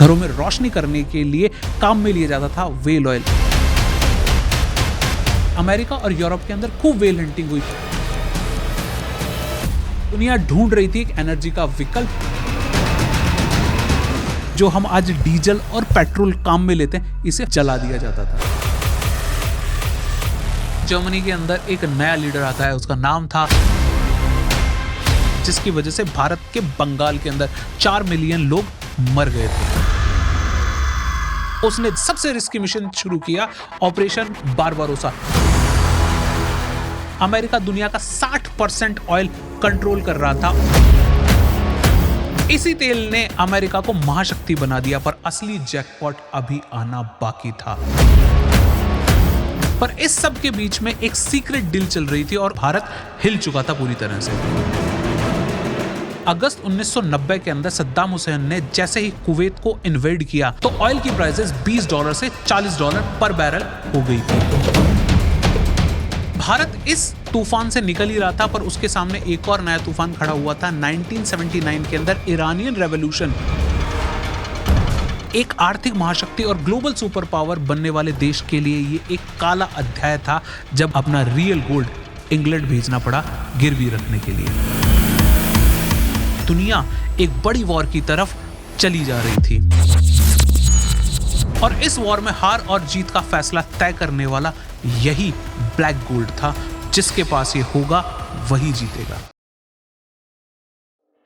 घरों में रोशनी करने के लिए काम में लिया जाता था व्हेल ऑयल। अमेरिका और यूरोप के अंदर खूब व्हेल हंटिंग हुई। दुनिया ढूंढ रही थी एक एनर्जी का विकल्प जो हम आज डीजल और पेट्रोल काम में लेते हैं, इसे जला दिया जाता था। जर्मनी के अंदर एक नया लीडर आता है, उसका नाम था, जिसकी वजह से भारत के बंगाल के अंदर 4 मिलियन लोग मर गए थे। उसने सबसे रिस्की मिशन शुरू किया, ऑपरेशन बारबारोसा। अमेरिका दुनिया का 60% ऑयल कंट्रोल कर रहा था। इसी तेल ने अमेरिका को महाशक्ति बना दिया, पर असली जैकपॉट अभी आना बाकी था। पर इस सब के बीच में एक सीक्रेट डील चल रही थी और भारत हिल चुका था पूरी तरह से। अगस्त 1990 के अंदर सद्दाम हुसैन ने जैसे ही कुवैत को इन्वेड किया तो ऑयल की प्राइसेस $20 से $40 पर बैरल हो गई थी। भारत इस तूफान से निकल ही रहा था, पर उसके सामने एक और नया तूफान खड़ा हुआ था। 1979 के अंदर ईरानियन रेवोल्यूशन। एक आर्थिक महाशक्ति और ग्लोबल सुपर पावर बनने वाले देश के लिए ये एक काला अध्याय था, जब अपना रियल गोल्ड इंग्लैंड भेजना पड़ा गिरवी रखने के लिए। दुनिया एक बड़ी वॉर की तरफ चली जा रही थी और इस वॉर में हार और जीत का फैसला तय करने वाला यही ब्लैक गोल्ड था। जिसके पास ये होगा वही जीतेगा।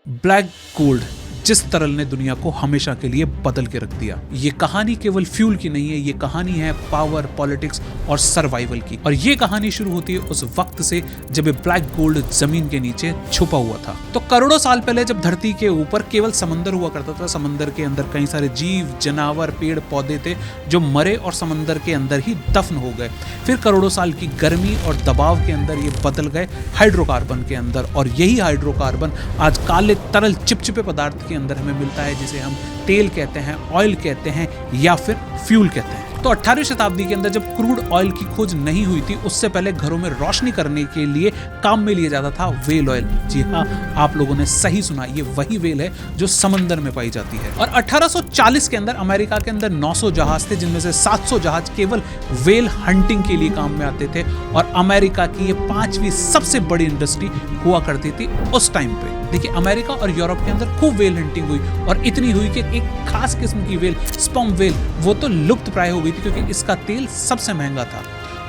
ब्लैक गोल्ड जिस तरल ने दुनिया को हमेशा के लिए बदल के रख दिया। ये कहानी केवल फ्यूल की नहीं है, ये कहानी है पावर, पॉलिटिक्स और सर्वाइवल की। और ये कहानी शुरू होती है उस वक्त से जब ये ब्लैक गोल्ड जमीन के नीचे छुपा हुआ था। तो करोड़ों साल पहले जब धरती के ऊपर केवल समंदर हुआ करता था, समंदर के अंदर कई सारे जीव, जानवर, पेड़ पौधे थे जो मरे और समंदर के अंदर ही दफन हो गए। फिर करोड़ों साल की गर्मी और दबाव के अंदर ये बदल गए हाइड्रोकार्बन के अंदर, और यही हाइड्रोकार्बन आज काले तरल चिपचिपे पदार्थ के अंदर हमें मिलता है, जिसे हम तेल कहते हैं, ऑयल कहते हैं या फिर फ्यूल कहते हैं। तो 18वीं शताब्दी के अंदर जब क्रूड ऑयल की खोज नहीं हुई थी, उससे पहले घरों में रोशनी करने के लिए काम में लिया जाता था व्हेल ऑयल। जी हाँ, आप लोगों ने सही सुना, ये वही व्हेल है जो समंदर में पाई जाती है। और 1840 के अंदर अमेरिका के अंदर 900 जहाज थे, जिनमें से 700 जहाज केवल व्हेल हंटिंग के लिए काम में आते थे। और अमेरिका की ये 5वीं सबसे बड़ी इंडस्ट्री हुआ करती थी उस टाइम पे। देखिए, अमेरिका और यूरोप के अंदर खूब व्हेल हंटिंग हुई और इतनी हुई कि एक खास किस्म की व्हेल, स्पर्म व्हेल, वो तो लुप्त प्राय हो गई थी क्योंकि इसका तेल सबसे महंगा था।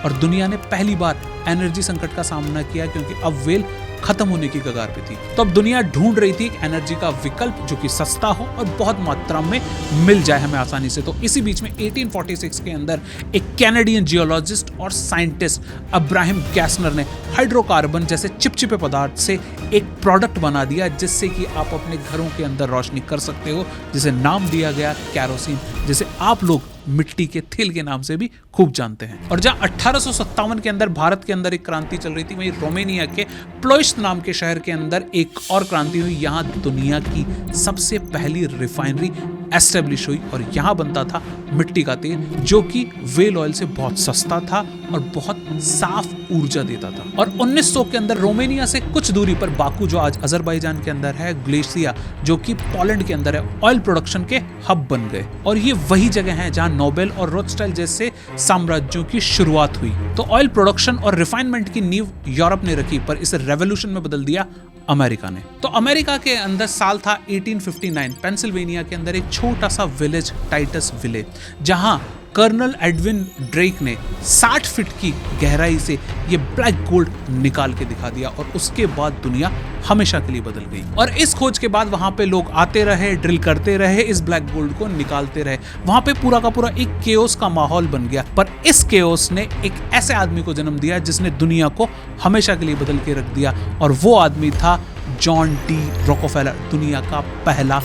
और दुनिया ने पहली बार एनर्जी संकट का सामना किया क्योंकि अब व्हेल खत्म होने की कगार पे थी। तो अब दुनिया ढूंढ रही थी एक एनर्जी का विकल्प जो कि सस्ता हो और बहुत मात्रा में मिल जाए हमें आसानी से। तो इसी बीच में 1846 के अंदर एक कैनेडियन जियोलॉजिस्ट और साइंटिस्ट अब्राहम गैसनर ने हाइड्रोकार्बन जैसे चिपचिपे पदार्थ से एक प्रोडक्ट बना दिया, जिससे कि आप अपने घरों के अंदर रोशनी कर सकते हो, जिसे नाम दिया गया कैरोसिन, जिसे आप लोग मिट्टी के तेल के नाम से भी खूब जानते हैं। और जहां 1857 के अंदर भारत के अंदर एक क्रांति चल रही थी, वहीं रोमानिया के प्लोइस्ट नाम के शहर के अंदर एक और क्रांति हुई। यहां दुनिया की सबसे पहली रिफाइनरी एस्टेब्लिश हुई और यहां बनता था मिट्टी का तेल, जो कि व्हेल ऑयल से बहुत सस्ता था और बहुत साफ ऊर्जा देता था। और 1900 के अंदर रोमानिया से कुछ दूरी पर बाकू, जो आज अजरबैजान के अंदर है, ग्लेशिया जो कि पोलैंड के अंदर है, ऑयल प्रोडक्शन के हब बन गए। और ये वही जगह है जहां नोबेल और रोथस्टाइल्ड जैसे साम्राज्यों की शुरुआत हुई। तो ऑयल प्रोडक्शन और रिफाइनमेंट की नींव यूरोप ने रखी, पर इसे रेवोल्यूशन में बदल दिया अमेरिका ने। तो अमेरिका के अंदर साल था 1859। पेंसिल्वेनिया के अंदर एक छोटा सा विलेज, टाइटस विलेज, जहां कर्नल एडविन ड्रेक ने 60 फीट की गहराई से ये ब्लैक गोल्ड निकाल के दिखा दिया और उसके बाद दुनिया हमेशा के लिए बदल गई। और इस खोज के बाद वहां पे लोग आते रहे, ड्रिल करते रहे, इस ब्लैक गोल्ड को निकालते रहे। वहां पे पूरा का पूरा एक केओस का माहौल बन गया। पर इस केओस ने एक ऐसे आदमी को जन्म दिया जिसने दुनिया को हमेशा के लिए बदल के रख दिया, और वो आदमी था जॉन डी रॉकफेलर, दुनिया का पहला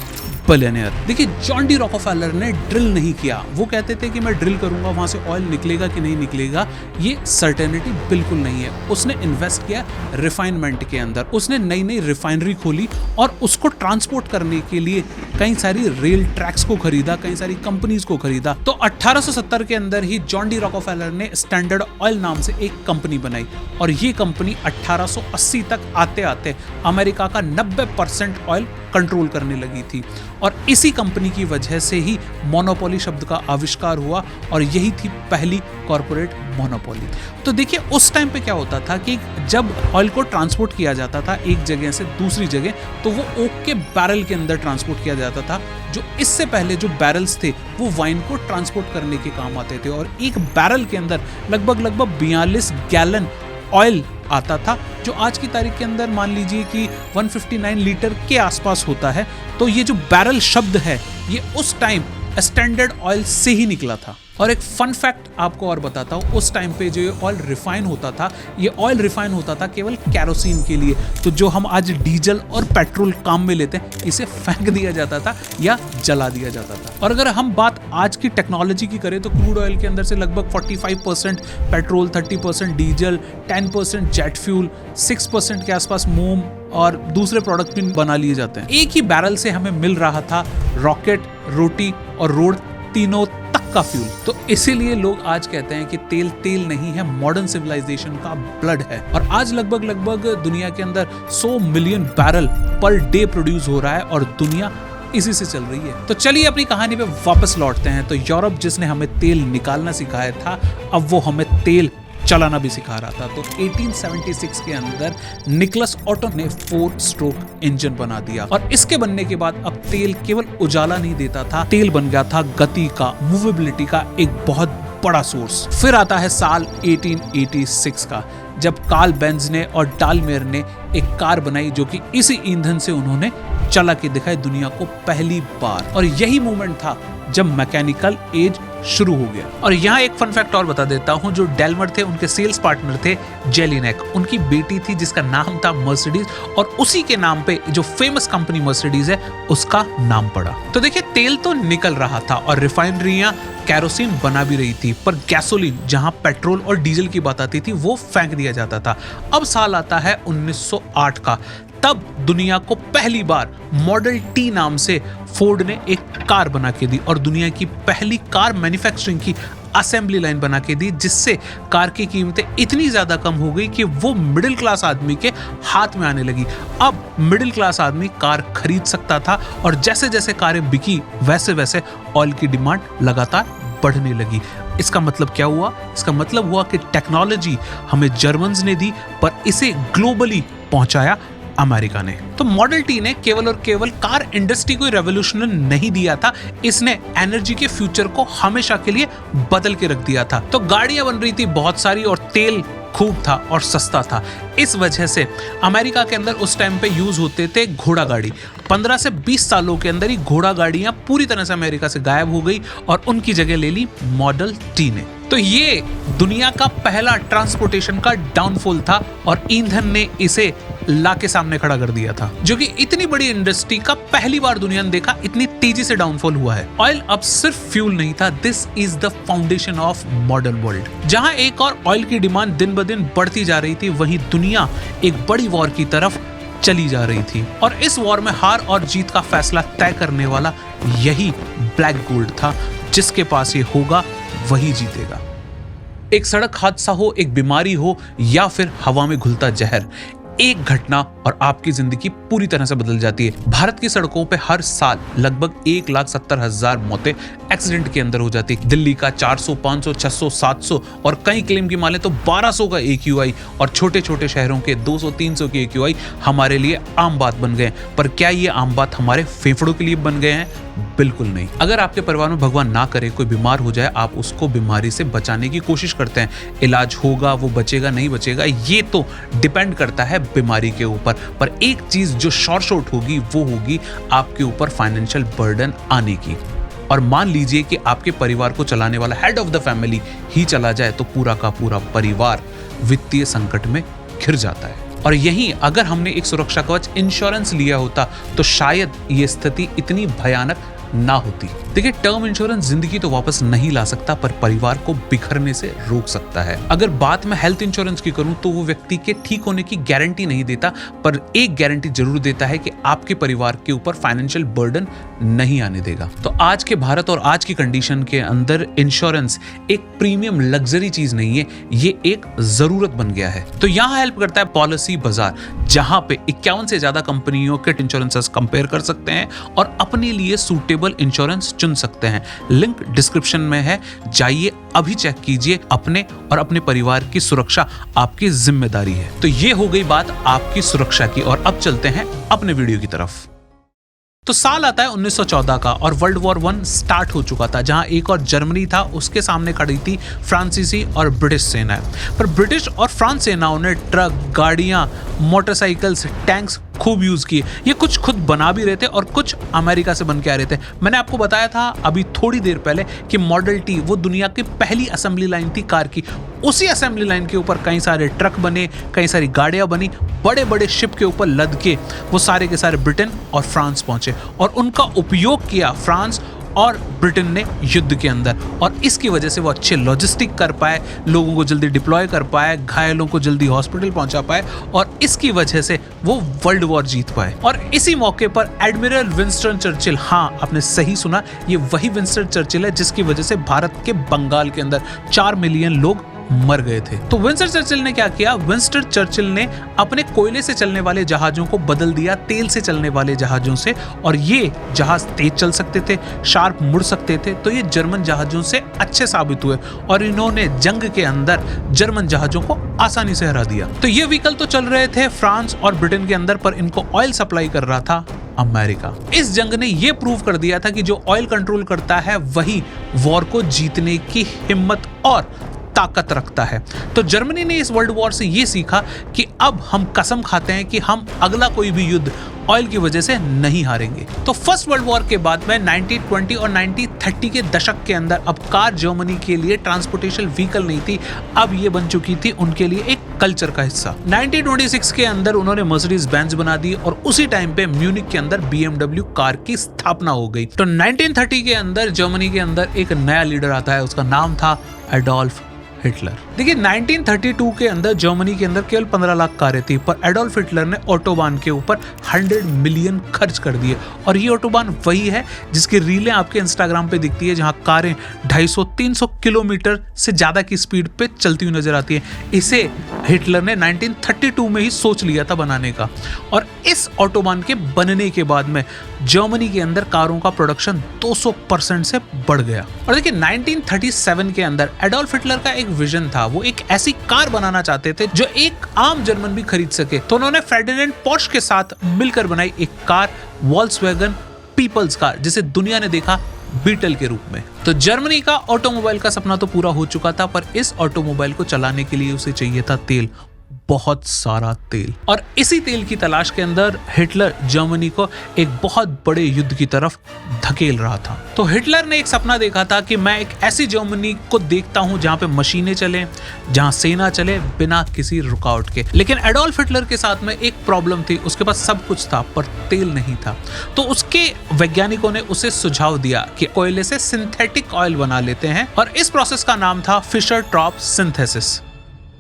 बिलियनियर। देखिए, जॉन डी रॉकफेलर ने ड्रिल नहीं किया। वो कहते थे कि मैं ड्रिल करूंगा, वहां से ऑयल निकलेगा कि नहीं निकलेगा ये सर्टेनिटी बिल्कुल नहीं है। उसने इन्वेस्ट किया रिफाइनमेंट के अंदर। उसने नई नई रिफाइनरी खोली और उसको ट्रांसपोर्ट करने के लिए कई सारी रेल ट्रैक्स को खरीदा, कई सारी कंपनीज को खरीदा। तो 1870 के अंदर ही जॉन डी रॉकफेलर ने स्टैंडर्ड ऑयल नाम से एक कंपनी बनाई, और ये कंपनी 1880 तक आते आते अमेरिका का 90% ऑयल कंट्रोल करने लगी थी। और इसी कंपनी की वजह से ही मोनोपोली शब्द का आविष्कार हुआ और यही थी पहली कॉर्पोरेट मोनोपोली। तो देखिए उस टाइम पे क्या होता था कि जब ऑयल को ट्रांसपोर्ट किया जाता था एक जगह से दूसरी जगह, तो वो ओक के बैरल के अंदर ट्रांसपोर्ट किया जाता था। जो इससे पहले जो बैरल्स थे वो वाइन को ट्रांसपोर्ट करने के काम आते थे और एक बैरल के अंदर लगभग 42 गैलन ऑयल आता था, जो आज की तारीख के अंदर मान लीजिए कि 159 लीटर के आसपास होता है। तो ये जो बैरल शब्द है ये उस टाइम स्टैंडर्ड ऑयल से ही निकला था। और एक फन फैक्ट आपको और बताता हूँ, उस टाइम पे जो ये ऑयल रिफाइन होता था, ये ऑयल रिफाइन होता था केवल कैरोसिन के लिए। तो जो हम आज डीजल और पेट्रोल काम में लेते हैं, इसे फेंक दिया जाता था या जला दिया जाता था। और अगर हम बात आज की टेक्नोलॉजी की करें तो क्रूड ऑयल के अंदर से लगभग 45% पेट्रोल, 30% डीजल, 10% जेट फ्यूल, 6% के आसपास मोम और दूसरे प्रोडक्ट भी बना लिए जाते हैं। एक ही बैरल से हमें मिल रहा था रॉकेट, रोटी और रोड, तीनों तक का फ्यूल। तो इसीलिए लोग आज कहते हैं कि तेल तेल नहीं है, मॉडर्न सिविलाइजेशन का ब्लड है। और आज लगभग दुनिया के अंदर 100 million barrel per day produce हो रहा है और दुनिया इसी से चल रही है। तो चलिए अपनी कहानी पे वापस लौटते हैं। तो यूरोप जिसने हमें तेल निकालना सिखाया था, अब वो हमें तेल चलाना भी सिखा रहा था। तो 1876 के अंदर निकोलस ऑटो ने 4 स्ट्रोक इंजन बना दिया और इसके बनने के बाद अब तेल केवल उजाला नहीं देता था, तेल बन गया था गति का, मूवेबिलिटी का एक बहुत बड़ा सोर्स। फिर आता है साल 1886 का, जब कार्ल बेंज ने और डालमेयर ने एक कार बनाई जो कि इसी ईंधन से उन्होंने चला के दिखाई दुनिया को पहली बार। और यही मोमेंट था जब मैकेनिकल एज शुरू हो गया। और यहाँ एक फन फैक्ट और बता देता हूँ, जो डेलमर थे उनके सेल्स पार्टनर थे जेलिनेक, उनकी बेटी थी जिसका नाम था मर्सिडीज और उसी के नाम पे जो फेमस कंपनी मर्सिडीज है उसका नाम पड़ा। तो देखिए तेल तो निकल रहा था और रिफाइनरियां कैरोसिन बना भी रही थी, पर गैसोलीन जहां पेट्रोल और डीजल की बात आती थी वो फेंक दिया जाता था। अब साल आता है 1908 का, तब दुनिया को पहली बार मॉडल टी नाम से फोर्ड ने एक कार बना के दी और दुनिया की पहली कार मैन्युफैक्चरिंग की असेंबली लाइन बना के दी, जिससे कार की कीमतें इतनी ज्यादा कम हो गई कि वो मिडिल क्लास आदमी के हाथ में आने लगी। अब मिडिल क्लास आदमी कार खरीद सकता था और जैसे जैसे कारें बिकी वैसे वैसे ऑयल की डिमांड लगातार बढ़ने लगी। इसका मतलब क्या हुआ? इसका मतलब हुआ कि टेक्नोलॉजी हमें जर्मन्स ने दी, पर इसे ग्लोबली पहुंचाया अमेरिका ने। तो मॉडल टी ने केवल और केवल कार इंडस्ट्री को रेवोल्यूशन नहीं दिया था, इसने एनर्जी के फ्यूचर को हमेशा के लिए बदल के रख दिया था। तो गाड़ियां बन रही थी बहुत सारी और तेल खूब था और सस्ता था। इस वजह से अमेरिका के अंदर उस टाइम पे यूज होते थे घोड़ा गाड़ी। 15 से 20 सालों के अंदर ही घोड़ा गाड़ियां पूरी तरह से अमेरिका से गायब हो गई और उनकी जगह ले ली मॉडल टी ने। तो ये दुनिया का पहला ट्रांसपोर्टेशन का डाउनफॉल था और ईंधन ने इसे ला के सामने खड़ा कर दिया था, जो कि इतनी बड़ी इंडस्ट्री का पहली बार दुनिया ने देखा इतनी तेजी से डाउनफॉल हुआ है। ऑयल अब सिर्फ फ्यूल नहीं था, this is the foundation of modern world. जहां एक और ऑयल की डिमांड दिन ब दिन बढ़ती जा रही थी, वहीं दुनिया एक बड़ी वॉर की तरफ चली जा रही थी और इस वॉर में हार और जीत का फैसला तय करने वाला यही ब्लैक गोल्ड था। जिसके पास ये होगा वही जीतेगा। एक सड़क हादसा हो, एक बीमारी हो या फिर हवा में घुलता जहर, एक घटना और आपकी जिंदगी पूरी तरह से बदल जाती है। भारत की सड़कों पे हर साल लगभग 1,70,000 मौतें एक्सीडेंट के अंदर हो जाती है। दिल्ली का 400, 500, 600, 700 और कई क्लेम की माने तो 1200 का AQI और छोटे छोटे शहरों के 200, 300 के AQI हमारे लिए आम बात बन गए। पर क्या ये आम बात हमारे फेफड़ों के लिए बन गए हैं? बिल्कुल नहीं। अगर आपके परिवार में भगवान ना करे कोई बीमार हो जाए, आप उसको बीमारी से बचाने की कोशिश करते हैं। इलाज होगा, वो बचेगा नहीं बचेगा ये तो डिपेंड करता है बीमारी के ऊपर। पर एक चीज जो शॉर्ट होगी वो होगी आपके ऊपर फाइनेंशियल बर्डन आने की। और मान लीजिए कि आपके परिवार को चलाने वाला हेड ऑफ द फैमिली ही चला जाए तो पूरा का पूरा परिवार वित्तीय संकट में घिर जाता है। और यहीं अगर हमने एक सुरक्षा कवच इंश्योरेंस लिया होता तो शायद ये स्थिति इतनी भयानक ना होती। देखिए, टर्म इंश्योरेंस जिंदगी तो वापस नहीं ला सकता, पर परिवार को बिखरने से रोक सकता है। अगर बात मैं हेल्थ इंश्योरेंस की करूं तो वो व्यक्ति के ठीक होने की गारंटी नहीं देता, पर एक गारंटी जरूर देता है कि आपके परिवार के ऊपर फाइनेंशियल बर्डन नहीं आने देगा। तो आज के भारत और आज की कंडीशन के अंदर इंश्योरेंस एक प्रीमियम लग्जरी चीज नहीं है, ये एक जरूरत बन गया है। तो यहाँ हेल्प करता है पॉलिसी बाजार, जहां पे 51 से ज्यादा कंपनियों के इंश्योरेंसेस कंपेयर कर सकते हैं और अपने लिए सूटेबल इंश्योरेंस चुन सकते हैं। लिंक डिस्क्रिप्शन में है, जाइए अभी चेक कीजिए। अपने और अपने परिवार की सुरक्षा आपकी जिम्मेदारी है। तो ये हो गई बात आपकी सुरक्षा की, और अब चलते हैं अपने वीडियो की तरफ। तो साल आता है 1914 का और वर्ल्ड वॉर 1 स्टार्ट हो चुका था, जहां एक और जर्मनी था, उसके सामने खड़ी थी फ्रांसीसी और ब्रिटिश सेनाएं। पर ब्रिटिश और फ्रांस सेनाओं ने ट्रक, गाड़ियां, मोटरसाइकिल्स, टैंक्स खूब यूज किए। ये कुछ खुद बना भी रहे थे और कुछ अमेरिका से बन के आ रहे थे। मैंने आपको बताया था अभी थोड़ी देर पहले कि मॉडल टी वो दुनिया की पहली असेंबली लाइन थी कार की। उसी असेंबली लाइन के ऊपर कई सारे ट्रक बने, कई सारी गाड़ियां बनी, बड़े बड़े शिप के ऊपर लद के वो सारे के सारे ब्रिटेन और फ्रांस पहुंचे और उनका उपयोग किया फ्रांस और ब्रिटेन ने युद्ध के अंदर। और इसकी वजह से वो अच्छे लॉजिस्टिक कर पाए, लोगों को जल्दी डिप्लॉय कर पाए, घायलों को जल्दी हॉस्पिटल पहुंचा पाए, और इसकी वजह से वो वर्ल्ड वॉर जीत पाए। और इसी मौके पर एडमिरल विंस्टन चर्चिल, हाँ आपने सही सुना, ये वही विंस्टन चर्चिल है जिसकी वजह से भारत के बंगाल के अंदर 4 मिलियन लोग मर गए थे। तो विंस्टन चर्चिल ने क्या किया? विंस्टन चर्चिल ने अपने कोयले से चलने वाले जहाजों को बदल दिया तेल से चलने वाले जहाजों से, और ये जहाज तेज चल सकते थे, शार्प मुड़ सकते थे, तो ये जर्मन जहाजों से अच्छे साबित हुए और इन्होंने जंग के अंदर जर्मन जहाजों को आसानी से हरा दिया। तो ये व्हीकल तो चल रहे थे फ्रांस और ब्रिटेन के अंदर, पर इनको ऑयल सप्लाई कर रहा था अमेरिका। इस जंग ने यह प्रूव कर दिया था कि जो ऑयल कंट्रोल करता है वही वॉर को जीतने की हिम्मत और ताकत रखता है। तो जर्मनी ने इस वर्ल्ड वॉर से ये सीखा कि अब हम कसम खाते हैं कि हम अगला कोई भी युद्ध ऑयल की वजह से नहीं हारेंगे। तो फर्स्ट वर्ल्ड वॉर के बाद में 1920 और 1930 के दशक के अंदर अब कार जर्मनी के लिए ट्रांसपोर्टेशन व्हीकल नहीं थी, अब ये बन चुकी थी उनके लिए एक कल्चर का हिस्सा। 1926 के अंदर उन्होंने मर्सिडीज बेंज बना दी और उसी टाइम पे म्यूनिक के अंदर BMW कार की स्थापना हो गई। तो 1930 के अंदर जर्मनी के अंदर एक नया लीडर आता है, उसका नाम था एडोल्फ हिटलर। देखिए 1932 के अंदर जर्मनी के अंदर केवल 15 लाख कारें थी, पर एडोल्फ हिटलर ने ऑटोबान के ऊपर 100 मिलियन खर्च कर दिए। और ये ऑटोबान वही है जिसकी रीलें आपके इंस्टाग्राम पे दिखती है, जहां कारें 250-300 किलोमीटर से ज्यादा की स्पीड पे चलती हुई नजर आती है। इसे हिटलर ने 1932 में ही सोच लिया था बनाने का। और इस ऑटोबान के बनने के बाद में जर्मनी के अंदर कारों का प्रोडक्शन 200% से बढ़ गया। और देखिए 1937 के अंदर एडोल्फ हिटलर का एक विजन था, वो एक ऐसी कार बनाना चाहते थे जो एक आम जर्मन भी खरीद सके। तो उन्होंने फर्डिनेंड पोर्श के साथ मिलकर बनाई एक कार, वॉल्क्सवैगन पीपल्स कार, जिसे दुनिया ने देखा बीटल के रूप में। तो जर्मनी का ऑटोमोबाइल का सपना तो पूरा हो चुका था, पर इस ऑटोमोबाइल को चलाने के लिए उसे चाहिए था तेल, बहुत सारा तेल। और इसी तेल की तलाश के अंदर हिटलर जर्मनी को एक बहुत बड़े युद्ध की तरफ धकेल रहा था। तो हिटलर ने एक सपना देखा था कि मैं एक ऐसी जर्मनी को देखता हूं जहां पे मशीनें चले, जहां सेना चले बिना किसी रुकावट के। लेकिन एडोल्फ हिटलर के साथ में एक प्रॉब्लम थी, उसके पास सब कुछ था पर तेल नहीं था। तो उसके वैज्ञानिकों ने उसे सुझाव दिया कि कोयले से सिंथेटिक ऑयल बना लेते हैं, और इस प्रोसेस का नाम था फिशर ट्रॉप सिंथेसिस।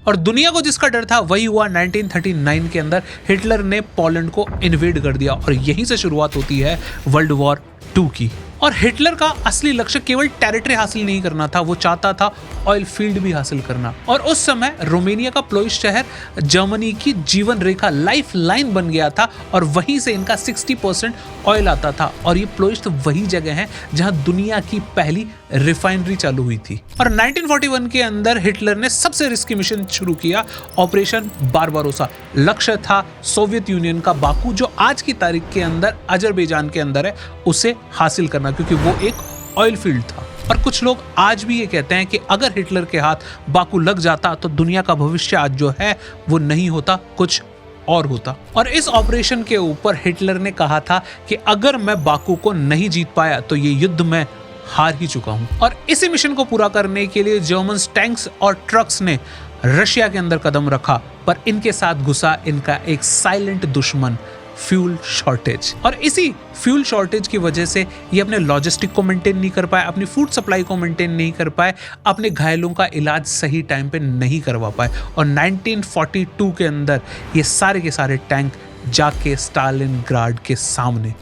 और दुनिया को जिसका डर था वही हुआ। 1939 के अंदर हिटलर ने पोलैंड को इन्वेड कर दिया और यहीं से शुरुआत होती है वर्ल्ड वॉर 2 की। और हिटलर का असली लक्ष्य केवल टेरिटरी हासिल नहीं करना था, वो चाहता था ऑयल फील्ड भी हासिल करना। और उस समय रोमानिया का प्लोइस्ट शहर जर्मनी की जीवन रेखा, लाइफ लाइन बन गया था, और वहीं से इनका 60% ऑयल आता था। और ये प्लोइस्ट वही जगह है जहां दुनिया की पहली रिफाइनरी चालू हुई थी। और 1941 के अंदर हिटलर ने सबसे रिस्की मिशन शुरू किया, ऑपरेशन बारबारोसा। लक्ष्य था सोवियत यूनियन का बाकू, जो आज की तारीख के अंदर अजरबैजान के अंदर है, उसे हासिल करना, क्योंकि वो एक ऑयल फील्ड था। और कुछ लोग आज भी ये कहते हैं कि अगर हिटलर के हाथ बाकू लग जाता तो दुनिया का भविष्य आज जो है वो नहीं होता, कुछ और होता। और इस ऑपरेशन के ऊपर हिटलर ने कहा था कि अगर मैं बाकू को नहीं जीत पाया तो ये युद्ध में हार ही चुका हूं। और इसी मिशन को पूरा करने के लिए जर्मन टैंक्स और ट्रक्स ने रशिया के अंदर कदम रखा, पर इनके साथ घुसा इनका एक साइलेंट दुश्मन, फ्यूल शॉर्टेज। और इसी फ्यूल शॉर्टेज की वजह से ये अपने लॉजिस्टिक को मेंटेन नहीं कर पाए, अपनी फूड सप्लाई को मेंटेन नहीं कर पाए, अपने घायलों का इलाज सही टाइम पे नहीं करवा पाए और 1942 के अंदर ये सारे के सारे टैंक जाके स्टालिनग्राड के सामने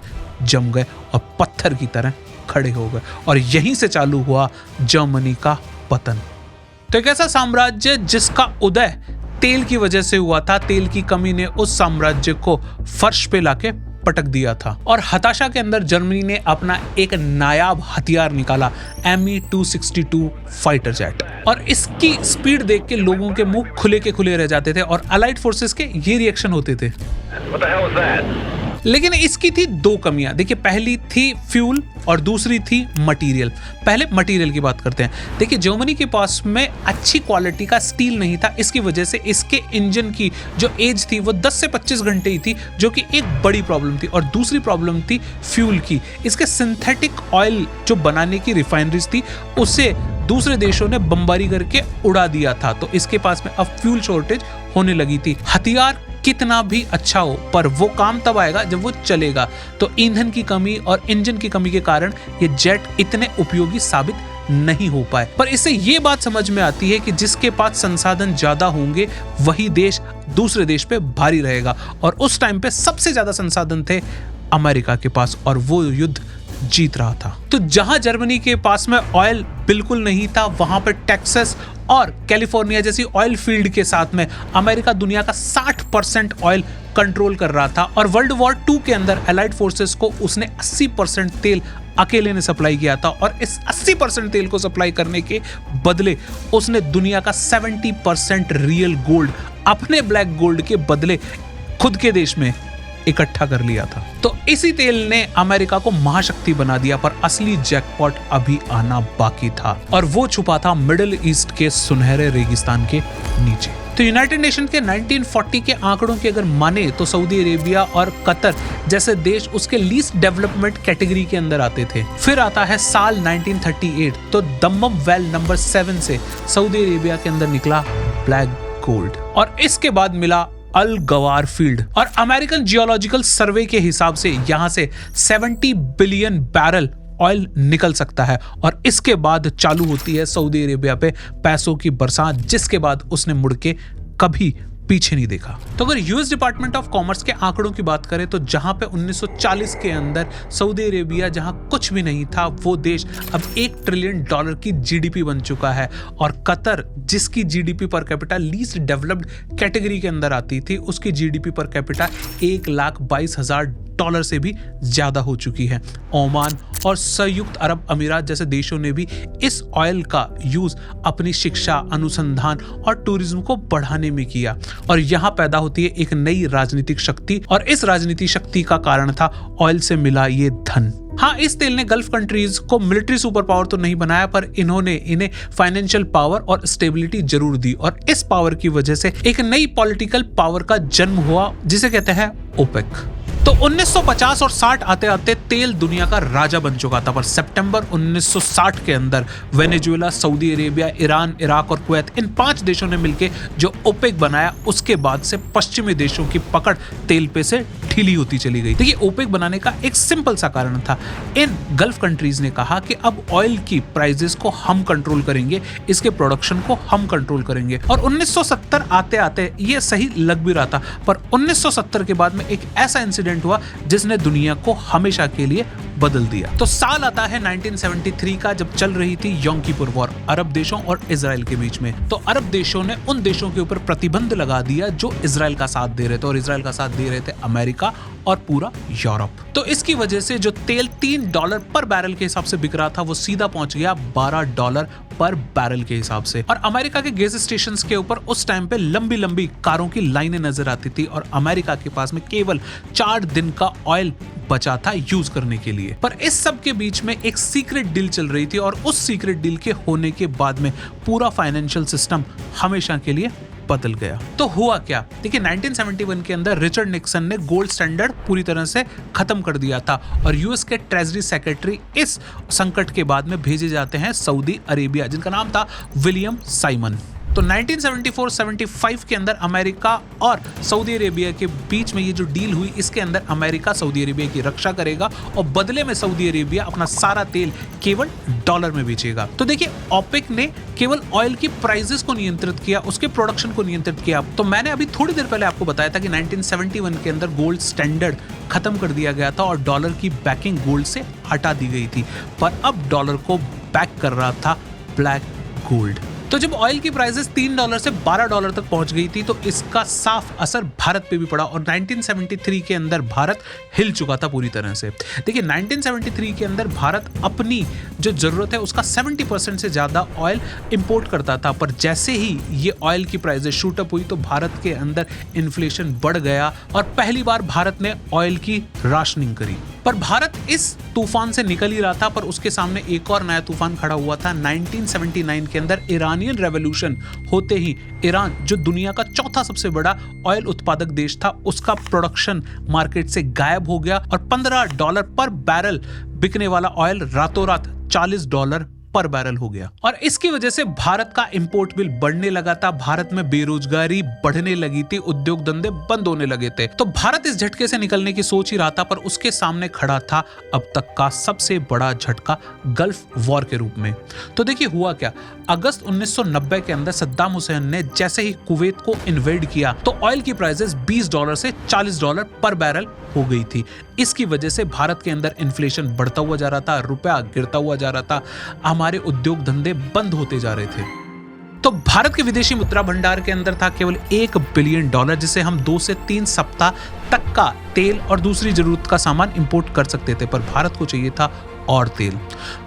जम गए और पत्थर की तरह खड़े हो गए और यहीं से चालू हुआ जर्मनी का पतन। तो एक ऐसा साम्राज्य जिसका उदय तेल की वजह से हुआ था, तेल की कमी ने उस साम्राज्य को फर्श पे लाके पटक दिया था और हताशा के अंदर जर्मनी ने अपना एक नायाब हथियार निकाला, Me-262 फाइटर जेट। और इसकी स्पीड देख के लोगों के मुंह खुले के खुले रह जाते थे और अलाइड फोर्सेस के ये रिएक्शन होते थे। What the hell is that? लेकिन इसकी थी दो कमियां। देखिए, पहली थी फ्यूल और दूसरी थी मटेरियल। पहले मटेरियल की बात करते हैं। देखिए, जर्मनी के पास में अच्छी क्वालिटी का स्टील नहीं था, इसकी वजह से इसके इंजन की जो एज थी वो 10 से 25 घंटे ही थी, जो कि एक बड़ी प्रॉब्लम थी। और दूसरी प्रॉब्लम थी फ्यूल की। इसके सिंथेटिक ऑयल जो बनाने की रिफाइनरीज थी उसे दूसरे देशों ने बमबारी करके उड़ा दिया था, तो इसके पास में अब फ्यूल शॉर्टेज होने लगी थी। हथियार कितना भी अच्छा हो पर वो काम तब आएगा जब वो चलेगा। तो ईंधन की कमी और इंजन की कमी के कारण ये जेट इतने उपयोगी साबित नहीं हो पाए। पर इससे ये बात समझ में आती है कि जिसके पास संसाधन ज्यादा होंगे वही देश दूसरे देश पे भारी रहेगा और उस टाइम पे सबसे ज्यादा संसाधन थे अमेरिका के पास और वो युद्ध जीत रहा था। तो जहां जर्मनी के पास में ऑयल बिल्कुल नहीं था, वहां पर टेक्सास और कैलिफोर्निया जैसी ऑयल फील्ड के साथ में अमेरिका दुनिया का 60% ऑयल कंट्रोल कर रहा था और वर्ल्ड वॉर 2 के अंदर अलाइड फोर्सेस को उसने 80% तेल अकेले ने सप्लाई किया था और इस 80% तेल को सप्लाई करने के बदले उसने दुनिया का 70% रियल गोल्ड अपने ब्लैक गोल्ड के बदले खुद के देश में इकट्ठा कर लिया था। तो इसी तेल ने अमेरिका को महाशक्ति बना दिया, पर असली जैकपॉट अभी आना बाकी था और वो छुपा था मिडिल ईस्ट के सुनहरे रेगिस्तान के नीचे। तो यूनाइटेड नेशन के 1940 के आंकड़ों की अगर माने तो सऊदी अरेबिया और कतर जैसे देश उसके लीस्ट डेवलपमेंट कैटेगरी के अंदर आते थे। फिर आता है साल 1938, तो दम्मम वेल नंबर 7 से सऊदी अरेबिया के अंदर निकला ब्लैक गोल्ड और इसके बाद मिला अल गवार फील्ड और अमेरिकन जियोलॉजिकल सर्वे के हिसाब से यहां से 70 बिलियन बैरल ऑयल निकल सकता है और इसके बाद चालू होती है सऊदी अरेबिया पे पैसों की बरसात, जिसके बाद उसने मुड़ के कभी पीछे नहीं देखा। तो अगर यूएस डिपार्टमेंट ऑफ कॉमर्स के आंकड़ों की बात करें तो जहां पे 1940 के अंदर सऊदी अरेबिया जहां कुछ भी नहीं था, वो देश अब $1 ट्रिलियन की जीडीपी बन चुका है और कतर जिसकी GDP per capita least developed category के अंदर आती थी, उसकी जीडीपी पर कैपिटा $1,22,000 से भी ज्यादा हो चुकी है। ओमान और संयुक्त अरब अमीरात जैसे देशों ने भी इस ऑयल का यूज अपनी शिक्षा, अनुसंधान और टूरिज्म को बढ़ाने में किया और यहां पैदा होती है एक नई राजनीतिक शक्ति और इस राजनीतिक शक्ति का कारण था ऑयल से मिला ये धन। हाँ, इस तेल ने गल्फ कंट्रीज को मिलिट्री सुपर पावर तो नहीं बनाया, पर इन्होंने इन्हें फाइनेंशियल पावर और स्टेबिलिटी जरूर दी और इस पावर की वजह से एक नई पॉलिटिकल पावर का जन्म हुआ जिसे कहते हैं ओपेक। तो 1950 और 60 आते आते तेल दुनिया का राजा बन चुका था, पर सितंबर 1960 के अंदर Venezuela, Saudi Arabia, Iran, Iraq और कुवैत इन 5 देशों ने मिलकर जो ओपेक बनाया, उसके बाद से पश्चिमी देशों की पकड़ तेल पे से ढीली होती चली गई। देखिए, ओपेक बनाने का एक सिंपल सा कारण था। इन गल्फ कंट्रीज ने कहा कि अब ऑयल की प्राइसेस को हम कंट्रोल करेंगे, इसके प्रोडक्शन को हम कंट्रोल करेंगे और 1970 आते आते ये सही लग भी रहा था, पर 1970 के बाद में एक ऐसा इंसिडेंट हुआ जिसने दुनिया को हमेशा के लिए बदल दिया। तो साल आता है 1973 का, जब चल रही थी यॉम किपुर वॉर अरब देशों और इजराइल के बीच में। तो अरब देशों ने उन देशों के ऊपर प्रतिबंध लगा दिया जो इजराइल का साथ दे रहे थे और इजराइल का साथ दे रहे थे अमेरिका और पूरा यूरोप। तो इसकी वजह से जो तेल $3 पर बैरल के हिसाब से बिक रहा था, वो सीधा पहुंच गया $12 पर बैरल के हिसाब से। और अमेरिका के गैस स्टेशंस के ऊपर उस टाइम पे लंबी लंबी कारों की लाइनें नजर आती थी और अमेरिका के पास में केवल 4 दिन का ऑयल बचा था यूज करने के लिए। पर इस सब के बीच में एक सीक्रेट डील चल रही थी और उस सीक्रेट डील के होने के बाद में पूरा फाइनेंशियल सिस्टम हमेशा के लिए बदल गया। तो हुआ क्या? देखिए, 1971 के अंदर रिचर्ड निक्सन ने गोल्ड स्टैंडर्ड पूरी तरह से खत्म कर दिया था और यूएस के ट्रेजरी सेक्रेटरी इस संकट के बाद में भेजे जाते हैं सऊदी अरेबिया, जिनका नाम था विलियम साइमन। तो 1974-75 के अंदर अमेरिका और सऊदी अरेबिया के बीच में ये जो डील हुई, इसके अंदर अमेरिका सऊदी अरेबिया की रक्षा करेगा और बदले में सऊदी अरेबिया अपना सारा तेल केवल डॉलर में बेचेगा। तो देखिए, ओपेक ने केवल ऑयल की प्राइसेस को नियंत्रित किया, उसके प्रोडक्शन को नियंत्रित किया। तो मैंने अभी थोड़ी देर पहले आपको बताया था कि 1971 के अंदर गोल्ड स्टैंडर्ड खत्म कर दिया गया था और डॉलर की बैकिंग गोल्ड से हटा दी गई थी, पर अब डॉलर को बैक कर रहा था ब्लैक गोल्ड। तो जब ऑयल की प्राइसेस $3 से $12 तक पहुंच गई थी, तो इसका साफ असर भारत पे भी पड़ा और 1973 के अंदर भारत हिल चुका था पूरी तरह से। देखिए, 1973 के अंदर भारत अपनी जो जरूरत है उसका 70% से ज्यादा ऑयल इंपोर्ट करता था, पर जैसे ही ये ऑयल की प्राइसेस शूट अप हुई तो भारत के अंदर इन्फ्लेशन बढ़ गया और पहली बार भारत ने ऑयल की राशनिंग करी। पर भारत इस तूफान से निकल ही रहा था, पर उसके सामने एक और नया तूफान खड़ा हुआ था। 1979 के अंदर ईरानियन रेवोल्यूशन होते ही ईरान, जो दुनिया का चौथा सबसे बड़ा ऑयल उत्पादक देश था, उसका प्रोडक्शन मार्केट से गायब हो गया और $15 पर बैरल बिकने वाला ऑयल रातों रात $40 पर बैरल हो गया। और इसकी वजह से भारत का इंपोर्ट बिल बढ़ने लगा था, भारत में बेरोजगारी बढ़ने लगी थी, उद्योग धंधे बंद होने लगे थे। तो भारत इस झटके से निकलने की सोच ही रहा था, पर उसके सामने खड़ा था अब तक का सबसे बड़ा झटका, गल्फ वॉर के रूप में। तो देखिए हुआ क्या, अगस्त 1990 के अंदर सद्दाम हुसैन ने जैसे ही कुवैत को इन्वेड किया तो ऑयल की प्राइसेस $20 से $40 पर बैरल हो गई थी। इसकी वजह से भारत के अंदर इन्फ्लेशन बढ़ता हुआ जा रहा था, रुपया गिरता हुआ जा रहा था, हमारे उद्योग धंधे बंद होते जा रहे थे। तो भारत के विदेशी मुद्रा भंडार के अंदर था केवल $1 बिलियन, जिसे हम 2 से 3 सप्ताह तक का तेल और दूसरी जरूरत का सामान इंपोर्ट कर सकते थे, पर भारत को चाहिए था और तेल।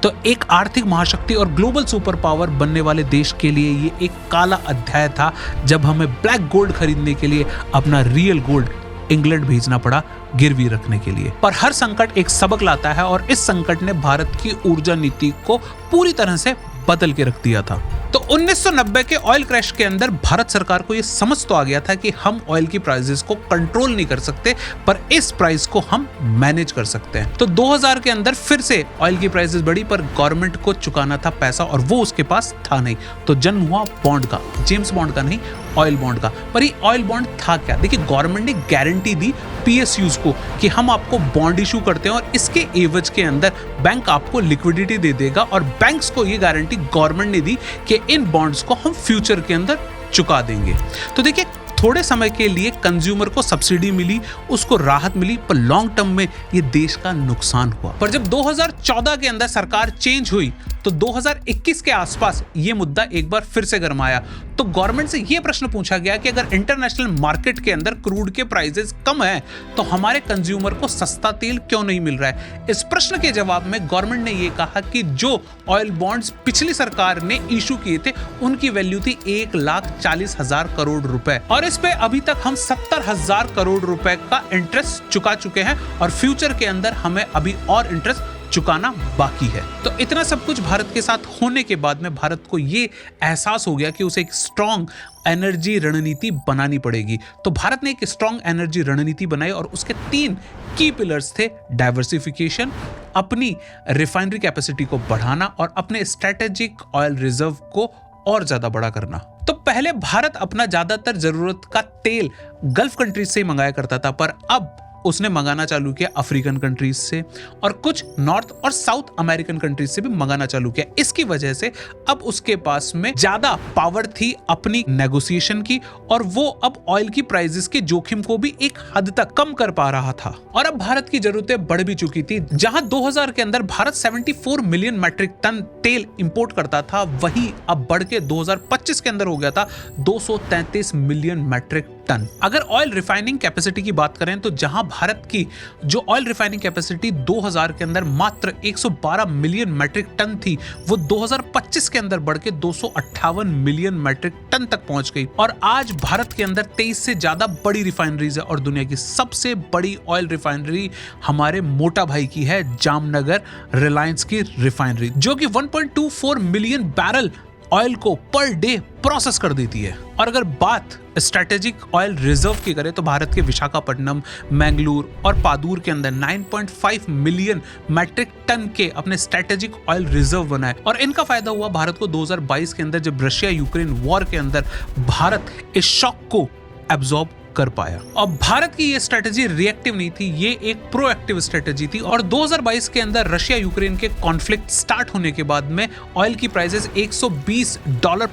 तो एक आर्थिक महाशक्ति और ग्लोबल सुपर पावर बनने वाले देश के लिए ये एक काला अध्याय था, जब हमें ब्लैक गोल्ड खरीदने के लिए अपना रियल गोल्ड इंग्लैंड भेजना पड़ा गिरवी रखने के लिए। पर हर संकट एक सबक लाता है और इस संकट ने भारत की ऊर्जा नीति को पूरी तरह से बदल के रख दिया था। तो 1990 के ऑयल क्रैश के अंदर भारत सरकार को यह समझ तो आ गया था कि हम ऑयल की प्राइसेस को कंट्रोल नहीं कर सकते, पर इस प्राइस को हम मैनेज कर सकते हैं। तो 2000 के अंदर फिर से ऑयल की प्राइसेस बढ़ी, पर गवर्नमेंट को चुकाना था पैसा और वो उसके पास था नहीं। तो जन्म हुआ बॉन्ड का, जेम्स बॉन्ड का नहीं, ऑयल बॉन्ड का। पर ये ऑयल बॉन्ड था क्या? देखिए, गवर्नमेंट ने गारंटी दी पीएसयूज को कि हम आपको बॉन्ड इशू करते हैं और इसके एवज के अंदर बैंक आपको लिक्विडिटी दे देगा, और बैंक्स को ये गारंटी गवर्नमेंट ने दी कि इन बॉन्ड्स को हम फ्यूचर के अंदर चुका देंगे। तो देखिए, थोड़े समय के लिए कंज्यूमर को सब्सिडी मिली, उसको राहत मिली, पर लॉन्ग टर्म में ये देश का नुकसान हुआ। पर जब 2014 के अंदर सरकार चेंज हुई तो 2021 के आसपास ये मुद्दा एक बार फिर से गरमाया। तो गवर्नमेंट से ये प्रश्न पूछा गया कि अगर इंटरनेशनल मार्केट के अंदर क्रूड के प्राइसेस कम है तो हमारे कंज्यूमर को सस्ता तेल क्यों नहीं मिल रहा है? इस प्रश्न के जवाब में गवर्नमेंट ने ये कहा कि जो ऑयल बॉन्ड्स पिछली सरकार ने इशू किए थे उनकी वैल्यू थी 1,40,000 करोड़ रुपए, और इस पे अभी तक हम 70,000 करोड़ रुपए का इंटरेस्ट चुका चुके हैं और फ्यूचर के अंदर हमें अभी और इंटरेस्ट चुकाना बाकी है। तो इतना सब कुछ भारत के साथ होने के बाद में भारत को ये एहसास हो गया कि उसे एक स्ट्रॉन्ग एनर्जी रणनीति बनानी पड़ेगी। तो भारत ने एक स्ट्रॉन्ग एनर्जी रणनीति बनाई और उसके 3 की पिलर्स थे: डाइवर्सिफिकेशन, अपनी रिफाइनरी कैपेसिटी को बढ़ाना और अपने स्ट्रेटेजिक ऑयल रिजर्व को और ज्यादा बड़ा करना। तो पहले भारत अपना ज्यादातर जरूरत का तेल गल्फ कंट्रीज से मंगाया करता था, पर अब उसने मंगाना चालू किया अफ्रीकन कंट्रीज से और कुछ नॉर्थ और साउथ अमेरिकन कंट्रीज से भी मंगाना चालू किया। इसकी वजह से अब उसके पास में ज्यादा पावर थी अपनी नेगोशिएशन की, और वो अब ऑयल की प्राइसेस के जोखिम को भी एक हद तक कम कर पा रहा था। और अब भारत की जरूरतें बढ़ भी चुकी थी। जहां 2000 के अंदर भारत 74 मिलियन मैट्रिक टन तेल इंपोर्ट करता था, वही अब बढ़ के 2025 के अंदर हो गया था 233 मिलियन मैट्रिक टन। अगर ऑयल रिफाइनिंग कैपेसिटी की बात करें तो जहां भारत की जो ऑयल रिफाइनिंग कैपेसिटी 2000 के अंदर मात्र 112 मिलियन मैट्रिक टन थी, वो 2025 के अंदर बढ़ के 258 मिलियन मैट्रिक टन तक पहुंच गई। और आज भारत के अंदर 23 से ज्यादा बड़ी रिफाइनरीज है और दुनिया की सबसे बड़ी ऑयल रिफाइनरी हमारे मोटा भाई की है, जामनगर रिलायंस की रिफाइनरी, जो कि 1.24 मिलियन बैरल ऑयल को पर डे प्रोसेस कर देती है। और अगर बात स्ट्रेटेजिक ऑयल रिजर्व की करें तो भारत के विशाखापट्टनम, मैंगलोर और पादूर के अंदर 9.5 मिलियन मैट्रिक टन के अपने स्ट्रेटेजिक ऑयल रिजर्व बनाए। और इनका फायदा हुआ भारत को 2022 के अंदर, जब रशिया यूक्रेन वॉर के अंदर भारत इस शॉक को एब्जॉर्ब कर पाया। और भारत की ये स्ट्रेटेजी रिएक्टिव नहीं थी, ये एक प्रोएक्टिव स्ट्रेटेजी थी। और 2022 के अंदर रशिया यूक्रेन के कॉन्फ्लिक्ट स्टार्ट होने के बाद में ऑयल की प्राइसेस $120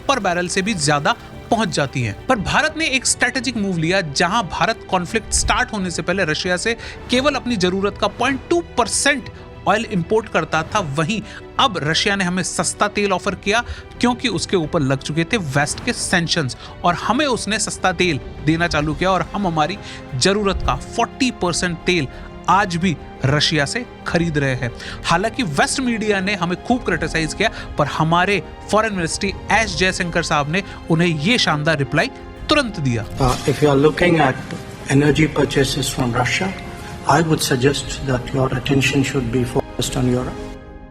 पर बैरल से भी ज्यादा पहुंच जाती हैं। पर भारत ने एक स्ट्रेटेजिक मूव लिया, जहां भारत कॉन्फ्लिक्ट स्टार्ट होने से पहले रशिया से केवल अपनी जरूरत का 0.2% ऑयल इंपोर्ट करता था। वहीं अब रशिया ने हमें सस्ता तेल ऑफर किया क्योंकि उसके ऊपर लग चुके थे वेस्ट के सैंक्शंस, और हमें उसने सस्ता तेल देना चालू किया और हम हमारी जरूरत का 40% तेल आज भी रशिया से खरीद रहे हैं। हालांकि वेस्ट मीडिया ने हमें खूब क्रिटिसाइज किया, पर हमारे फॉरेन मिनिस्ट्री एस जयशंकर साहब ने उन्हें ये शानदार रिप्लाई तुरंत दिया। If you are looking at energy purchases from Russia, I would suggest that your attention should be focused on Europe.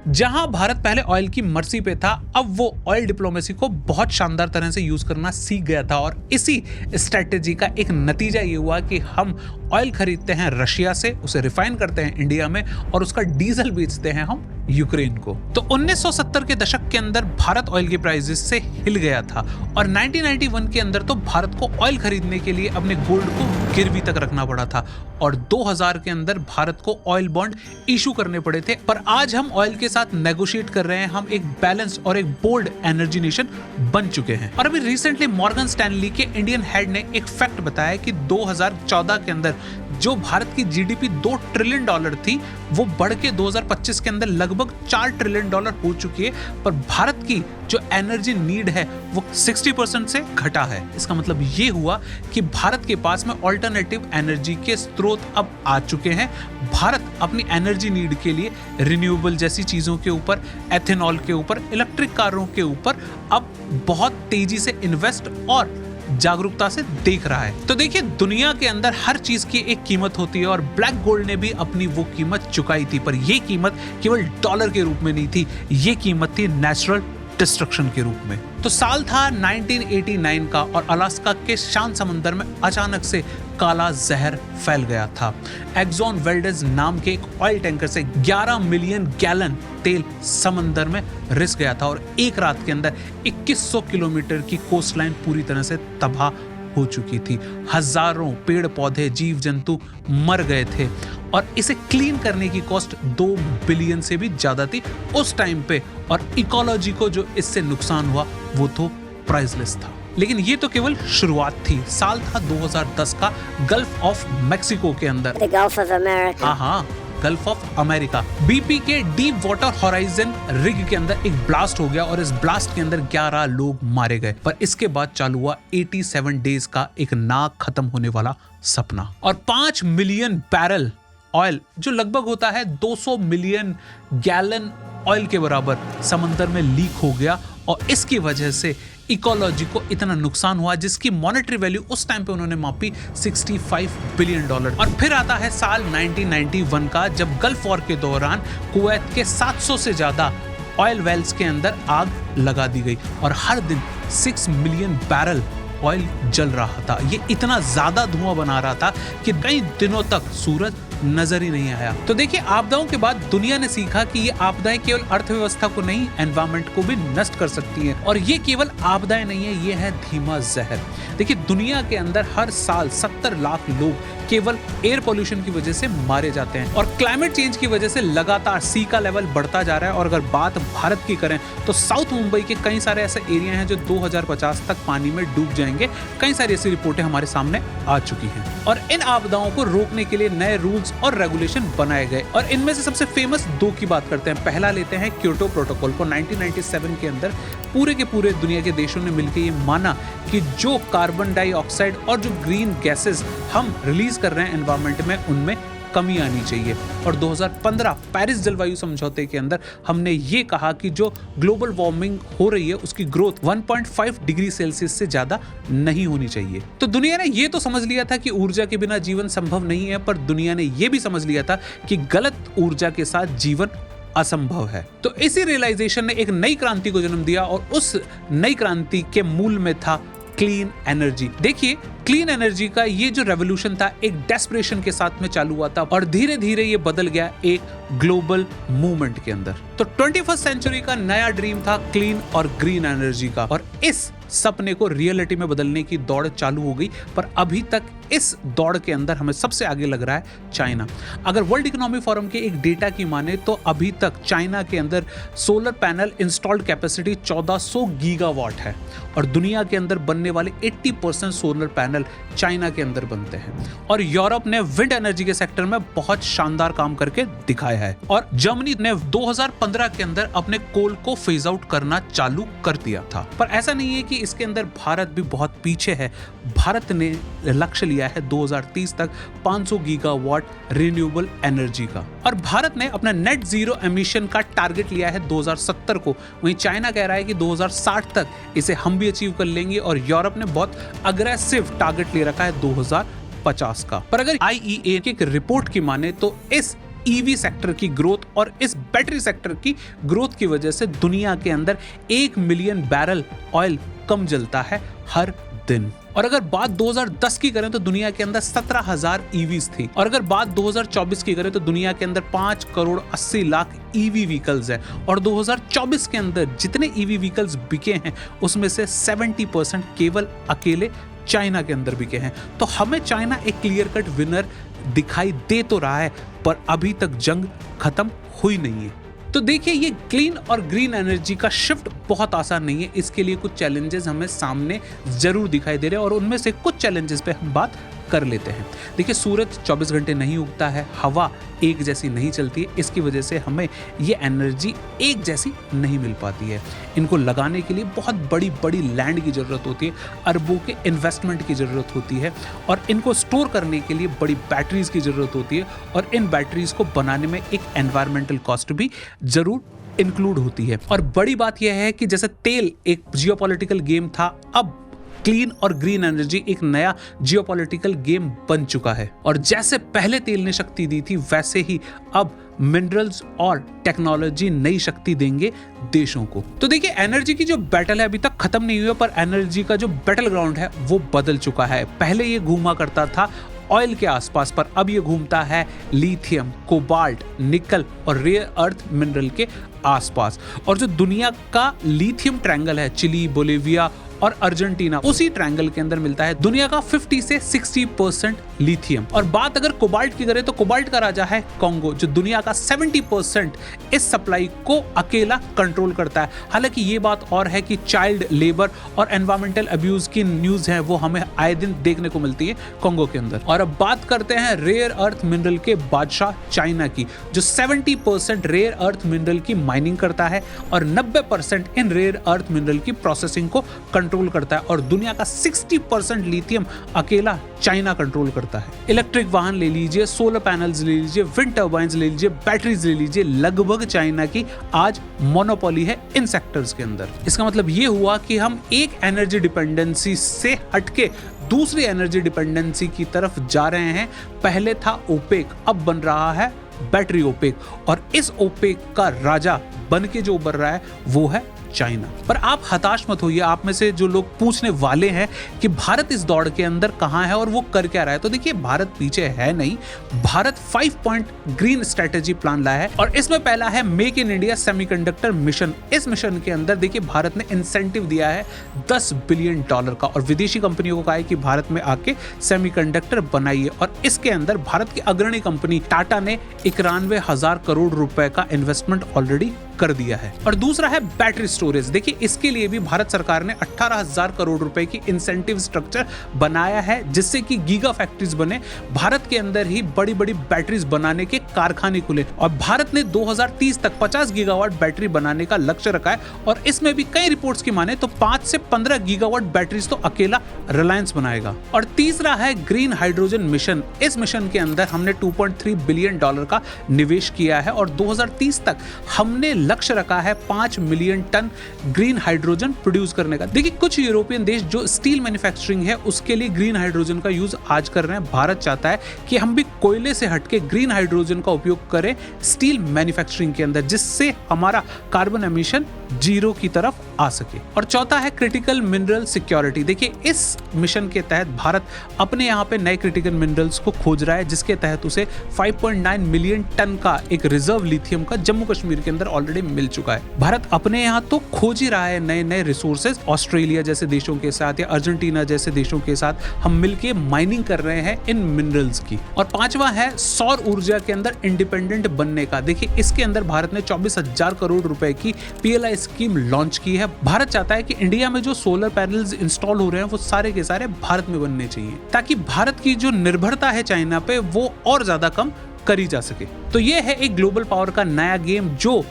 जहां भारत पहले ऑयल की मर्जी पे था, अब वो ऑयल डिप्लोमेसी को बहुत शानदार तरह से यूज करना सीख गया था। और इसी स्ट्रेटेजी का एक नतीजा ये हुआ कि हम ऑयल खरीदते हैं रशिया से, उसे रिफाइन करते हैं इंडिया में और उसका डीजल बेचते हैं हम यूक्रेन को। तो 1970 के दशक के अंदर भारत ऑयल की प्राइसेस से हिल गया था और 1991 के अंदर तो भारत को ऑयल खरीदने के लिए अपने गोल्ड को गिरवी तक रखना पड़ा था और 2000 के अंदर भारत को ऑयल बॉन्ड इशू करने पड़े थे। पर आज हम ऑयल के साथ नेगोशिएट कर रहे हैं, हम एक बैलेंस्ड और एक बोल्ड एनर्जी नेशन बन चुके हैं। और अभी रिसेंटली मॉर्गन स्टैनली के इंडियन हेड ने एक फैक्ट बताया कि 2014 के अंदर जो भारत की जीडीपी $2 ट्रिलियन थी, वो बढ़ के 2025 के अंदर लगभग $4 ट्रिलियन हो चुकी है। पर भारत की जो एनर्जी नीड है वो 60% से घटा है। इसका मतलब ये हुआ कि भारत के पास में ऑल्टरनेटिव एनर्जी के स्रोत अब आ चुके हैं। भारत अपनी एनर्जी नीड के लिए रिन्यूएबल जैसी चीजों के ऊपर, एथेनॉल के ऊपर, इलेक्ट्रिक कारों के ऊपर अब बहुत तेजी से इन्वेस्ट और जागरूकता से देख रहा है। तो देखिए, दुनिया के अंदर हर चीज की एक कीमत होती है और ब्लैक गोल्ड ने भी अपनी वो कीमत चुकाई थी। पर ये कीमत केवल डॉलर के रूप में नहीं थी, ये कीमत थी नेचुरल डिस्ट्रक्शन के रूप में। तो साल था 1989 का और अलास्का के शांत समंदर में अचानक से काला जहर फैल गया था। एक्सॉन वेल्डेज नाम के एक ऑयल टैंकर से 11 मिलियन गैलन तेल समंदर में रिस गया था और एक रात के अंदर 2100 किलोमीटर की कोस्टलाइन पूरी तरह से तबाह हो चुकी थी। हजारों पेड़ पौधे, जीव जंतु मर गए थे और इसे क्लीन करने की कॉस्ट 2 बिलियन से भी ज्यादा थी उस टाइम पे। और इकोलॉजी को जो इससे नुकसान हुआ वो तो प्राइसलेस था। लेकिन ये तो केवल शुरुआत थी। साल था 2010 का, गल्फ ऑफ मैक्सिको के अंदर, हाँ, गल्फ ऑफ अमेरिका, बीपी के डीप वाटर हॉराइजन रिग के अंदर एक ब्लास्ट हो गया और इस ब्लास्ट के अंदर 11 लोग मारे गए। पर इसके बाद चालू हुआ 87 डेज का एक ना खत्म होने वाला सपना और 5 मिलियन बैरल ऑयल, जो लगभग होता है 200 मिलियन गैलन ऑयल के बराबर, समंदर में लीक हो गया। और इसकी वजह से इकोलॉजी को इतना नुकसान हुआ जिसकी मॉनेटरी वैल्यू उस टाइम पे उन्होंने मापी $65 बिलियन। और फिर आता है साल 1991 का, जब गल्फ वॉर के दौरान कुवैत के 700 से ज्यादा ऑयल वेल्स के अंदर आग लगा दी गई और हर दिन 6 मिलियन बैरल ऑयल जल रहा था। ये इतना ज्यादा धुआं बना रहा था कि कई दिनों तक सूरज नजर ही नहीं आया। तो देखिए, आपदाओं के बाद दुनिया ने सीखा कि ये आपदाएं केवल अर्थव्यवस्था को नहीं, एनवायरमेंट को भी नष्ट कर सकती हैं। और ये केवल आपदाएं नहीं है, ये है धीमा जहर। देखिए, दुनिया के अंदर हर साल 70 लाख लोग केवल एयर पोल्यूशन की वजह से मारे जाते हैं और क्लाइमेट चेंज की वजह से लगातार सी का लेवल बढ़ता जा रहा है। और अगर बात भारत की करें तो साउथ मुंबई के कई सारे ऐसे एरिया हैं जो 2050 तक पानी में डूब जाएंगे। कई सारी ऐसी रिपोर्टें हमारे सामने आ चुकी हैं और इन आपदाओं को रोकने के लिए नए रूल्स और रेगुलेशन बनाए गए और इनमें से सबसे फेमस 2 की बात करते हैं। पहला लेते हैं क्योटो प्रोटोकॉल को। 1997 के अंदर पूरे के पूरे दुनिया के देशों ने मिलकर ये माना कि जो कार्बन डाइऑक्साइड और जो ग्रीन गैसेस हम रिलीज कर रहे हैं एनवायरमेंट में, उनमें कमी आनी चाहिए। और 2015 पेरिस जलवायु समझौते के अंदर हमने ये कहा कि जो ग्लोबल वार्मिंग हो रही है उसकी ग्रोथ 1.5 डिग्री सेल्सियस से ज्यादा नहीं होनी चाहिए। तो दुनिया ने ये तो समझ लिया था कि ऊर्जा के बिना जीवन संभव नहीं है, पर दुनिया ने ये भी समझ लिया था कि गलत ऊर्जा के साथ जीवन असंभव है। तो इसी रियलाइजेशन ने एक नई क्रांति को जन्म दिया और उस नई क्रांति के मूल में था क्लीन एनर्जी। देखिए, क्लीन एनर्जी का ये जो रेवोल्यूशन था एक डेस्परेशन के साथ में चालू हुआ था और धीरे धीरे ये बदल गया एक ग्लोबल मूवमेंट के अंदर। तो 21st सेंचुरी का नया ड्रीम था क्लीन और ग्रीन एनर्जी का, और इस सपने को रियलिटी में बदलने की दौड़ चालू हो गई। पर अभी तक इस दौड़ के अंदर हमें सबसे आगे लग रहा है चाइना। अगर वर्ल्ड इकोनॉमिक फोरम के एक डेटा की माने तो अभी तक चाइना के अंदर solar panel installed capacity 1400 gigawatt है और दुनिया के अंदर बनने वाले 80% सोलर पैनल चाइना के अंदर बनते हैं। और यूरोप ने विंड एनर्जी के सेक्टर में बहुत शानदार काम करके दिखाया है और जर्मनी ने 2015 के अंदर अपने कोल को फेज आउट करना चालू कर दिया था। पर ऐसा नहीं है कि इसके अंदर भारत भी बहुत पीछे है। भारत ने लक्ष्य लिया है 2030 तक 500 गीगावाट रिन्यूएबल एनर्जी का, और भारत ने अपना नेट जीरो एमिशन का टारगेट लिया है 2070 को। वहीं चाइना कह रहा है कि 2060 तक इसे हम भी अचीव कर लेंगे और यूरोप ने बहुत अग्रेसिव टारगेट ले रखा है 2050 का। पर अगर IEA की एक रिपोर्ट की माने तो इस EV सेक्टर की ग्रोथ और इस बैटरी सेक्टर की ग्रोथ की वजह से दुनिया के अंदर 1 मिलियन बैरल ऑयल कम जलता है हर दिन। और अगर बात 2010 की करें तो दुनिया के अंदर 17,000 EVs थी, और अगर बात 2024 की करें तो दुनिया के अंदर 5 करोड़ 80 लाख EV व्हीकल्स है। और 2024 के अंदर जितने EV व्हीकल्स बिके हैं उसमें से 70% केवल अकेले चाइना के अंदर बिके हैं। तो हमें चाइना एक क्लियर कट विनर दिखाई दे तो रहा है, पर अभी तक जंग खत्म हुई नहीं है। तो देखिए, ये क्लीन और ग्रीन एनर्जी का शिफ्ट बहुत आसान नहीं है। इसके लिए कुछ चैलेंजेस हमें सामने जरूर दिखाई दे रहे हैं और उनमें से कुछ चैलेंजेस पे हम बात कर लेते हैं। देखिए, सूरज 24 घंटे नहीं उगता है, हवा एक जैसी नहीं चलती है, इसकी वजह से हमें ये एनर्जी एक जैसी नहीं मिल पाती है। इनको लगाने के लिए बहुत बड़ी बड़ी लैंड की ज़रूरत होती है, अरबों के इन्वेस्टमेंट की ज़रूरत होती है, और इनको स्टोर करने के लिए बड़ी बैटरीज की ज़रूरत होती है, और इन बैटरीज को बनाने में एक एनवायरमेंटल कॉस्ट भी ज़रूर इंक्लूड होती है। और बड़ी बात यह है कि जैसे तेल एक जियोपॉलिटिकल गेम था, अब क्लीन और ग्रीन एनर्जी एक नया जियोपॉलिटिकल गेम बन चुका है। और जैसे पहले तेल ने शक्ति दी थी, वैसे ही अब मिनरल्स और टेक्नोलॉजी नई शक्ति देंगे देशों को। तो देखिए, एनर्जी की जो बैटल है अभी तक खत्म नहीं हुई है, पर एनर्जी का जो बैटल ग्राउंड है वो बदल चुका है। पहले ये घूमा करता था ऑयल के आसपास, पर अब ये घूमता है लिथियम, कोबाल्ट, निकल और रेयर अर्थ मिनरल के आसपास। और जो दुनिया का लिथियम ट्रायंगल है, चिली, बोलिविया और अर्जेंटीना, उसी ट्रायंगल के अंदर मिलता है दुनिया का 50 से 60% लिथियम। और बात अगर कोबाल्ट की करें तो कोबाल्ट का राजा है कांगो, जो दुनिया का 70% इस सप्लाई को अकेला कंट्रोल करता है। हालांकि ये बात और है कि चाइल्ड लेबर और एनवायरमेंटल अब्यूज की न्यूज है वो हमें आए दिन देखने को मिलती है कांगो के अंदर। और अब बात करते हैं रेयर अर्थ मिनरल के बादशाह चाइना की, जो 70% रेयर अर्थ मिनरल की माइनिंग करता है और 90% इन रेयर अर्थ मिनरल की प्रोसेसिंग को कंट्रोल करता है, और दुनिया का 60% लिथियम अकेला चाइना कंट्रोल करता है। इलेक्ट्रिक वाहन ले लीजिए, सोलर पैनल्स ले लीजिए, विंड टर्बाइंस ले लीजिए, बैटरीज ले लीजिए, लगभग चाइना की आज मोनोपोली है इन सेक्टर्स के अंदर। इसका मतलब ये हुआ कि हम एक एनर्जी डिपेंडेंसी से हटके दूसरी एनर्जी डिपेंडेंसी की तरफ जा रहे हैं। पहले था ओपेक, अब बन रहा है बैटरी ओपेक, और इस ओपेक का राजा बन के जो उभर रहा है वो है चाइना। पर आप हताश मत होइए, आप में से जो लोग पूछने वाले हैं कि भारत इस दौड़ के अंदर कहां है और वो कर क्या रहा है, तो देखिए, भारत पीछे है नहीं। Bharat 5 point green strategy plan लाया है, और इसमें पहला है make in India semiconductor mission. इस मिशन के अंदर देखिए, भारत ने इंसेंटिव दिया है $10 बिलियन का, और विदेशी कंपनियों को कहा है कि भारत में आके सेमीकंडक्टर बनाइए। और इसके अंदर भारत की अग्रणी कंपनी टाटा ने 91,000 करोड़ रुपए का इन्वेस्टमेंट ऑलरेडी कर दिया है। और दूसरा है बैटरी स्टोरेज। देखिए, इसके लिए भी भारत सरकार ने 18,000 करोड़ रुपए की इंसेंटिव स्ट्रक्चर बनाया है, जिससे कि गीगा फैक्ट्रीज बने, भारत के अंदर ही बड़ी बड़ी बैटरीज बनाने के कारखाने खुले। और भारत ने 2030 तक 50 गीगावाट बैटरी बनाने का लक्ष्य रखा है, और इसमें भी कई रिपोर्ट्स की माने तो 5 से 15 गीगावाट बैटरीज तो अकेला रिलायंस बनाएगा। और तीसरा है ग्रीन हाइड्रोजन मिशन। इस मिशन के अंदर हमने $2.3 बिलियन का निवेश किया है, और 2030 तक हमने लक्ष्य रखा है 5 million ton green hydrogen produce करने का। देखिए कुछ यूरोपियन देश जो स्टील मैन्युफैक्चरिंग है उसके लिए ग्रीन हाइड्रोजन का यूज आज कर रहे हैं। भारत चाहता है कि हम भी कोयले से हटके ग्रीन हाइड्रोजन का उपयोग करें स्टील मैन्युफैक्चरिंग के अंदर, जिससे हमारा कार्बन एमिशन जीरो की तरफ आ सके। और चौथा है क्रिटिकल मिनरल सिक्योरिटी। देखिए इस मिशन के तहत भारत अपने यहाँ पे नए क्रिटिकल मिनरल्स को खोज रहा है, जिसके तहत उसे 5.9 मिलियन टन का एक रिजर्व लिथियम का जम्मू कश्मीर के अंदर ऑलरेडी मिल चुका है। भारत अपने यहाँ तो खोज ही रहा है नए नए रिसोर्सेज। ऑस्ट्रेलिया जैसे देशों के साथ या अर्जेंटीना जैसे देशों के साथ हम मिलके माइनिंग कर रहे हैं इन मिनरल्स की। और पांचवा है सौर ऊर्जा के अंदर इंडिपेंडेंट बनने का। देखिए इसके अंदर भारत ने 24,000 करोड़ रुपए की PLI स्कीम लॉन्च की है। भारत चाहता है कि इंडिया में जो सोलर पैनल्स इंस्टॉल हो रहे हैं वो सारे के सारे भारत में बनने चाहिए, ताकि भारत की जो निर्भरता है चाइना पे वो और ज्यादा कम करी जा सके। तो ये है एक ग्लोबल पावर का नया गेम, जो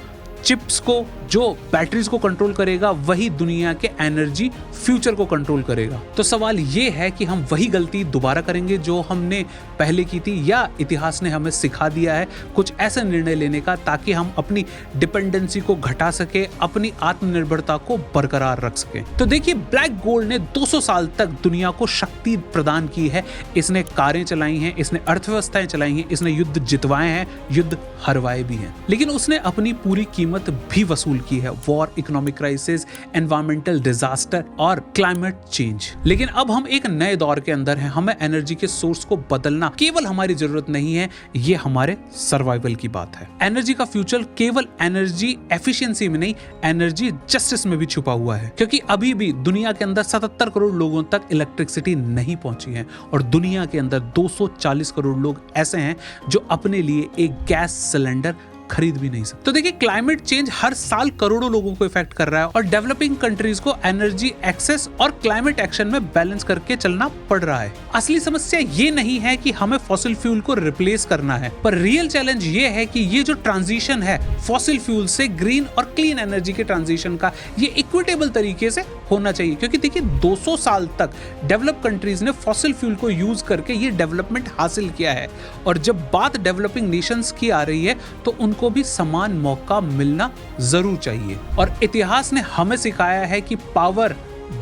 चिप्स को, जो बैटरीज को कंट्रोल करेगा वही दुनिया के एनर्जी फ्यूचर को कंट्रोल करेगा। तो सवाल ये है कि हम वही गलती दोबारा करेंगे जो हमने पहले की थी, या इतिहास ने हमें सिखा दिया है कुछ ऐसा निर्णय लेने का ताकि हम अपनी डिपेंडेंसी को घटा सके, अपनी आत्मनिर्भरता को बरकरार रख सके। तो देखिए ब्लैक गोल्ड ने 200 साल तक दुनिया को शक्ति प्रदान की है। इसने कारें चलाई हैं, इसने अर्थव्यवस्थाएं चलाई हैं, इसने युद्ध जितवाए हैं, युद्ध हरवाए भी हैं, लेकिन उसने अपनी पूरी कीमत भी वसूल की है। War, economic crisis, environmental disaster और क्लाइमेट चेंज। लेकिन अब हम एक नए दौर के अंदर हैं। हमें एनर्जी के सोर्स को बदलना केवल हमारी जरूरत नहीं है, ये हमारे सर्वाइवल की बात है। एनर्जी का फ्यूचर केवल एनर्जी एफिशिएंसी में नहीं, एनर्जी जस्टिस में भी छुपा हुआ है, क्योंकि अभी भी दुनिया के अंदर 77 करोड़ लोगों तक इलेक्ट्रिसिटी नहीं पहुंची है और दुनिया के अंदर 240 करोड़ लोग ऐसे हैं जो अपने लिए एक गैस सिलेंडर खरीद भी नहीं सकते। तो देखिए क्लाइमेट चेंज हर साल करोड़ों लोगों को इफेक्ट कर रहा है और डेवलपिंग कंट्रीज को एनर्जी एक्सेस और क्लाइमेट एक्शन में बैलेंस करके चलना पड़ रहा है। असली समस्या ये नहीं है कि हमें फॉसिल फ्यूल को रिप्लेस करना है, पर रियल चैलेंज ये है कि ये जो ट्रांजिशन है फॉसिल फ्यूल से ग्रीन और क्लीन एनर्जी के ट्रांजिशन का, ये इक्विटेबल तरीके से होना चाहिए। क्योंकि देखिए 200 साल तक डेवलप कंट्रीज ने फॉसिल फ्यूल को यूज करके ये डेवलपमेंट हासिल किया है, और जब बात डेवलपिंग नेशंस की आ रही है तो उनको भी समान मौका मिलना जरूर चाहिए। और इतिहास ने हमें सिखाया है कि पावर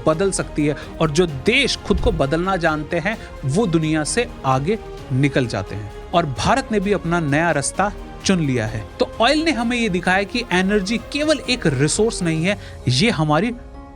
बदल सकती है, और जो देश खुद को बदलना जानते हैं वो दुनिया से आगे निकल जाते हैं। और भारत ने भी अपना नया रास्ता चुन लिया है। तो ऑयल ने हमें ये दिखाया कि एनर्जी केवल एक रिसोर्स नहीं है, ये हमारी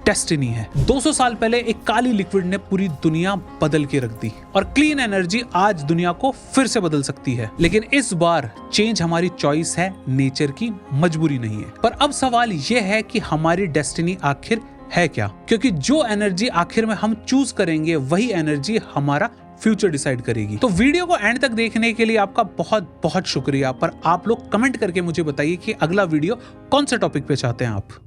डेस्टिनी है। 200 साल पहले एक काली लिक्विड ने पूरी दुनिया बदल के रख दी, और क्लीन एनर्जी आज दुनिया को फिर से बदल सकती है। लेकिन इस बार चेंज हमारी चॉइस है, नेचर की मजबूरी नहीं है। पर अब सवाल यह है कि हमारी डेस्टिनी आखिर है क्या? क्योंकि जो एनर्जी आखिर में हम चूज करेंगे वही एनर्जी हमारा फ्यूचर डिसाइड करेगी। तो वीडियो को एंड तक देखने के लिए आपका बहुत बहुत शुक्रिया। पर आप लोग कमेंट करके मुझे बताइए कि अगला वीडियो कौन से टॉपिक पे चाहते हैं आप।